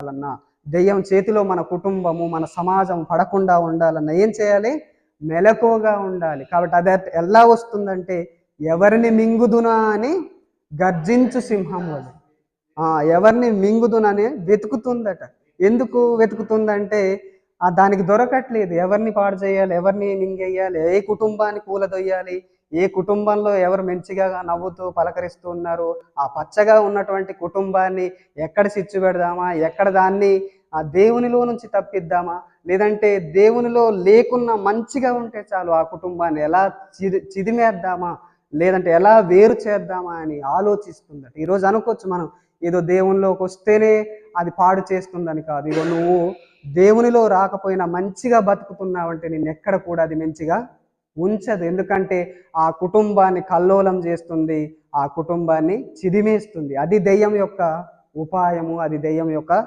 అన్నా, దెయ్యం చేతిలో మన కుటుంబము, మన సమాజం పడకుండా ఉండాలన్నా ఏం చేయాలి? మెలకువగా ఉండాలి. కాబట్టి అది ఎలా వస్తుందంటే, ఎవరిని మింగుదునా అని గర్జించు సింహం వలె. ఎవరిని మింగుదునని వెతుకుతుందట. ఎందుకు వెతుకుతుందంటే, దానికి దొరకట్లేదు. ఎవరిని పాడు చేయాలి? ఎవరిని మింగేయాలి? ఏ కుటుంబాన్ని కూలదొయ్యాలి? ఏ కుటుంబంలో ఎవరు మంచిగా నవ్వుతూ పలకరిస్తూ ఉన్నారో, ఆ పచ్చగా ఉన్నటువంటి కుటుంబాన్ని ఎక్కడ చిచ్చు పెడదామా? ఎక్కడ దాన్ని దేవునిలో నుంచి తప్పిద్దామా? లేదంటే దేవునిలో లేకున్నా మంచిగా ఉంటే చాలు ఆ కుటుంబాన్ని ఎలా చిదిమేద్దామా? లేదంటే ఎలా వేరు చేద్దామా అని ఆలోచిస్తుందట. ఈరోజు అనుకోవచ్చు మనం, ఏదో దేవునిలోకొస్తేనే అది పాడు చేస్తుందని కాదు. ఇగో నువ్వు దేవునిలో రాకపోయినా మంచిగా బతుకుతున్నావంటే నిన్నెక్కడ కూడా అది మంచిగా ఉంచదు. ఎందుకంటే ఆ కుటుంబాన్ని కల్లోలం చేస్తుంది. ఆ కుటుంబాన్ని చిదిమేస్తుంది. అది దెయ్యం యొక్క ఉపాయము. అది దెయ్యం యొక్క